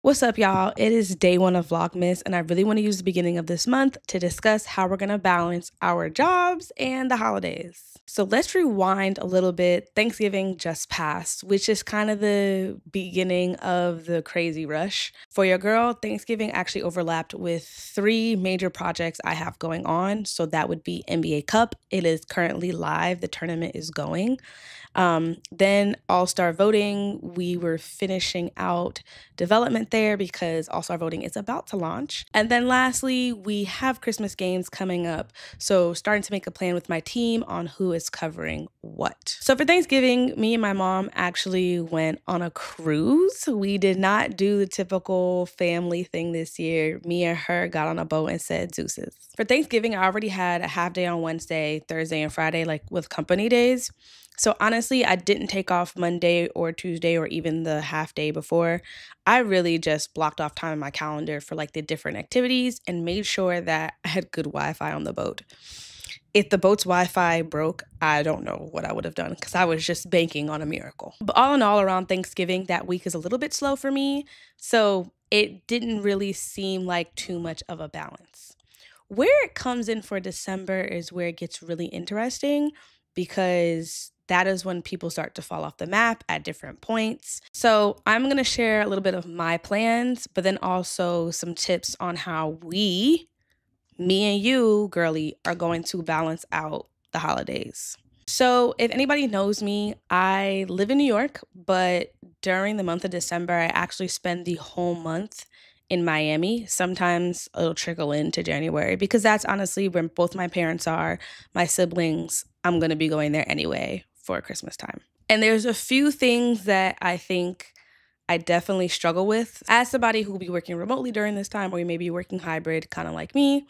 What's up, y'all? It is day one of Vlogmas, and I really want to use the beginning of this month to discuss how we're going to balance our jobs and the holidays. So let's rewind a little bit. Thanksgiving just passed, which is kind of the beginning of the crazy rush. For your girl, Thanksgiving actually overlapped with 3 major projects I have going on. So that would be NBA Cup. It is currently live. The tournament is going. Then All-Star Voting, we were finishing out development there because All-Star Voting is about to launch. And then lastly, we have Christmas games coming up. So starting to make a plan with my team on who is covering what. So for Thanksgiving, me and my mom actually went on a cruise. We did not do the typical family thing this year. Me and her got on a boat and said deuces. For Thanksgiving, I already had a half day on Wednesday, Thursday, and Friday, like with company days. So honestly, I didn't take off Monday or Tuesday or even the half day before. I really just blocked off time in my calendar for like the different activities and made sure that I had good Wi-Fi on the boat. If the boat's Wi-Fi broke, I don't know what I would have done because I was just banking on a miracle. But all in all, around Thanksgiving, that week is a little bit slow for me. So it didn't really seem like too much of a balance. Where it comes in for December is where it gets really interesting because that is when people start to fall off the map at different points. So I'm going to share a little bit of my plans, but then also some tips on how me and you, girly, are going to balance out the holidays. So if anybody knows me, I live in New York, but during the month of December, I actually spend the whole month in Miami. Sometimes it'll trickle into January because that's honestly where both my parents are, my siblings. I'm going to be going there anyway for Christmas time. And there's a few things that I think I definitely struggle with as somebody who will be working remotely during this time, or you may be working hybrid, kind of like me.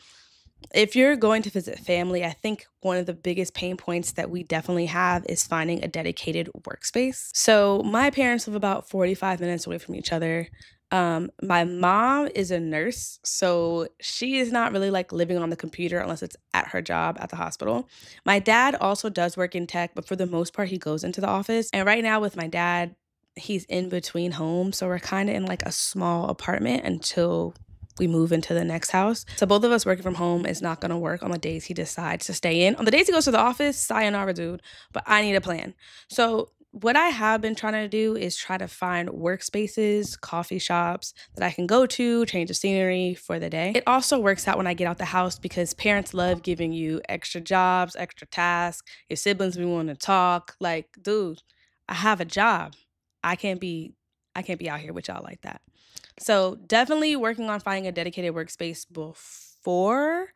If you're going to visit family, I think one of the biggest pain points that we definitely have is finding a dedicated workspace. So my parents live about 45 minutes away from each other. My mom is a nurse, so she is not really like living on the computer unless it's at her job at the hospital. My dad also does work in tech, but for the most part, he goes into the office. And right now with my dad, he's in between homes. So we're kind of in like a small apartment until we move into the next house. So both of us working from home is not going to work on the days he decides to stay in. On the days he goes to the office, sayonara, dude, but I need a plan. So what I have been trying to do is try to find workspaces, coffee shops that I can go to, change the scenery for the day. It also works out when I get out the house because parents love giving you extra jobs, extra tasks. Your siblings be wanting to talk. Like, dude, I have a job. I can't be out here with y'all like that. So definitely working on finding a dedicated workspace before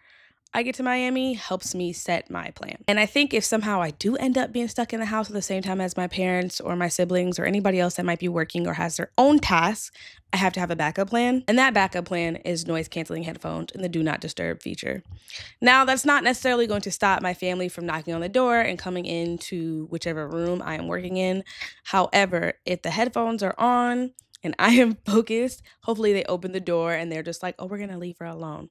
I get to Miami helps me set my plan. And I think if somehow I do end up being stuck in the house at the same time as my parents or my siblings or anybody else that might be working or has their own tasks, I have to have a backup plan. And that backup plan is noise canceling headphones and the do not disturb feature. Now, that's not necessarily going to stop my family from knocking on the door and coming into whichever room I am working in. However, if the headphones are on and I am focused, hopefully they open the door and they're just like, oh, we're going to leave her alone.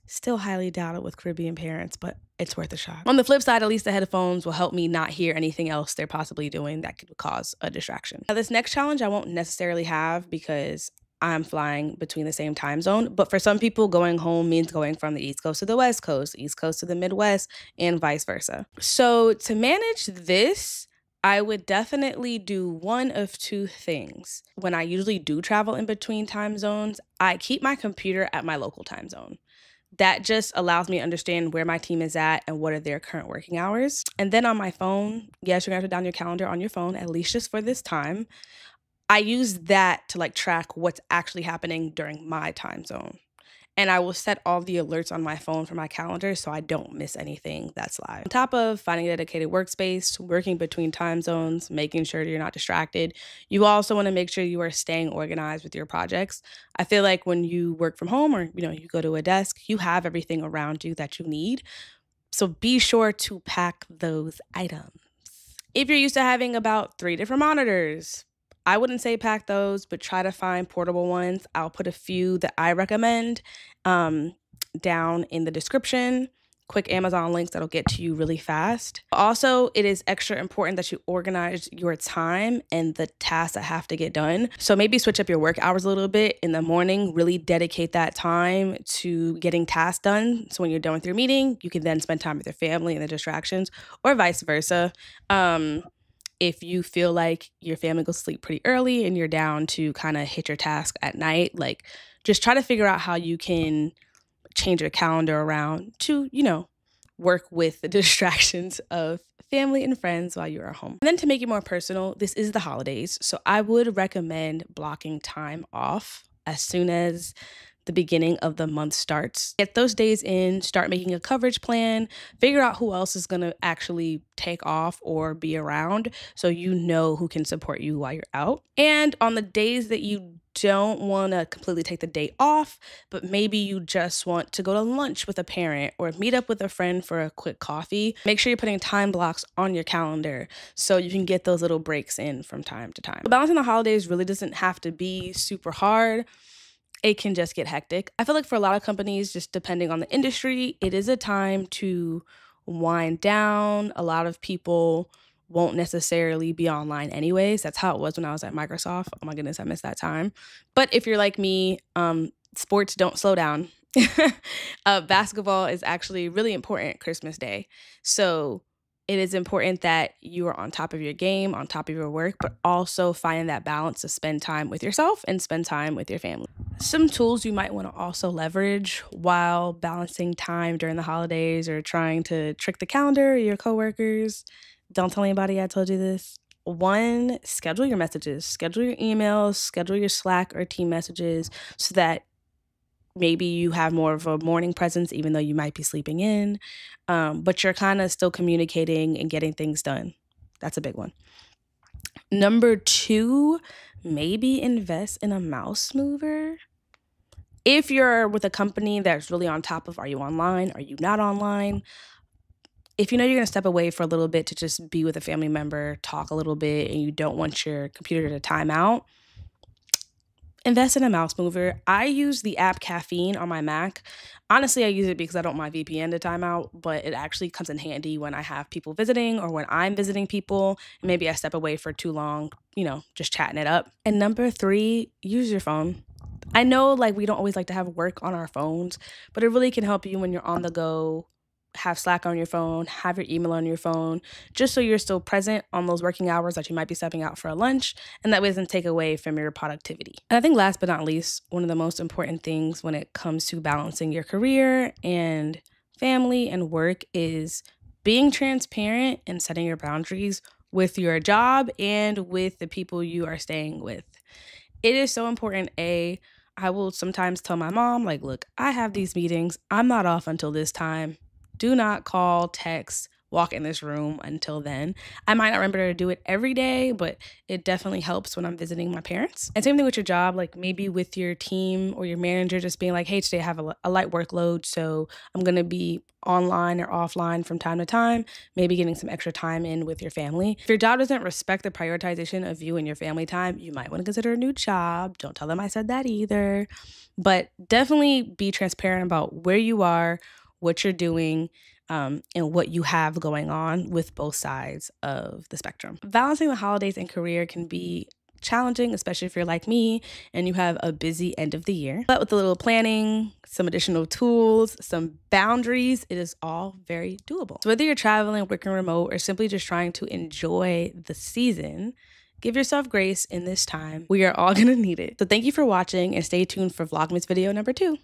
Still highly doubt it with Caribbean parents, but it's worth a shot. On the flip side, at least the headphones will help me not hear anything else they're possibly doing that could cause a distraction. Now, this next challenge I won't necessarily have because I'm flying between the same time zone, but for some people, going home means going from the East Coast to the West Coast, East Coast to the Midwest, and vice versa. So to manage this, I would definitely do one of 2 things. When I usually do travel in between time zones, I keep my computer at my local time zone. That just allows me to understand where my team is at and what are their current working hours. And then on my phone, yes, you're gonna have to down your calendar on your phone, at least just for this time. I use that to like track what's actually happening during my time zone. And I will set all the alerts on my phone for my calendar so I don't miss anything that's live. On top of finding a dedicated workspace, working between time zones, making sure you're not distracted, you also want to make sure you are staying organized with your projects. I feel like when you work from home or you go to a desk, you have everything around you that you need. So be sure to pack those items. If you're used to having about 3 different monitors, I wouldn't say pack those, but try to find portable ones. I'll put a few that I recommend down in the description. quick Amazon links that'll get to you really fast. Also, it is extra important that you organize your time and the tasks that have to get done. So maybe switch up your work hours a little bit in the morning, really dedicate that time to getting tasks done. So when you're done with your meeting, you can then spend time with your family and the distractions, or vice versa. If you feel like your family goes to sleep pretty early and you're down to kind of hit your task at night, like just try to figure out how you can change your calendar around to, work with the distractions of family and friends while you're at home. And then to make it more personal, this is the holidays. So I would recommend blocking time off as soon as the beginning of the month starts. Get those days in, start making a coverage plan, figure out who else is gonna actually take off or be around so you know who can support you while you're out. And on the days that you don't want to completely take the day off, but maybe you just want to go to lunch with a parent or meet up with a friend for a quick coffee, make sure you're putting time blocks on your calendar so you can get those little breaks in from time to time. Balancing the holidays really doesn't have to be super hard. It can just get hectic. I feel like for a lot of companies, just depending on the industry, it is a time to wind down. A lot of people won't necessarily be online anyways. That's how it was when I was at Microsoft. Oh my goodness, I missed that time. But if you're like me, sports don't slow down. Basketball is actually really important Christmas Day. So it is important that you are on top of your game, on top of your work, but also finding that balance to spend time with yourself and spend time with your family. Some tools you might want to also leverage while balancing time during the holidays or trying to trick the calendar or your coworkers. Don't tell anybody I told you this. 1, schedule your messages, schedule your emails, schedule your Slack or team messages so that maybe you have more of a morning presence, even though you might be sleeping in, but you're kind of still communicating and getting things done. That's a big one. Number 2, maybe invest in a mouse mover. If you're with a company that's really on top of, are you online? Are you not online? If you know you're going to step away for a little bit to just be with a family member, talk a little bit, and you don't want your computer to time out, invest in a mouse mover. I use the app Caffeine on my Mac. Honestly, I use it because I don't want my VPN to time out, but it actually comes in handy when I have people visiting or when I'm visiting people. And maybe I step away for too long, just chatting it up. And number 3, use your phone. I know we don't always like to have work on our phones, but it really can help you when you're on the go. Have Slack on your phone, have your email on your phone, just so you're still present on those working hours that you might be stepping out for a lunch, and that way doesn't take away from your productivity. And I think last but not least, one of the most important things when it comes to balancing your career and family and work is being transparent and setting your boundaries with your job and with the people you are staying with. It is so important. I will sometimes tell my mom, look, I have these meetings. I'm not off until this time. Do not call, text, walk in this room until then. I might not remember to do it every day, but it definitely helps when I'm visiting my parents. And same thing with your job, maybe with your team or your manager just being like, hey, today I have a light workload, so I'm going to be online or offline from time to time, maybe getting some extra time in with your family. If your job doesn't respect the prioritization of you and your family time, you might want to consider a new job. Don't tell them I said that either. But definitely be transparent about where you are, what you're doing, and what you have going on with both sides of the spectrum. Balancing the holidays and career can be challenging, especially if you're like me and you have a busy end of the year. But with a little planning, some additional tools, some boundaries, it is all very doable. So whether you're traveling, working remote, or simply just trying to enjoy the season, give yourself grace in this time. We are all gonna need it. So thank you for watching and stay tuned for Vlogmas video number 2.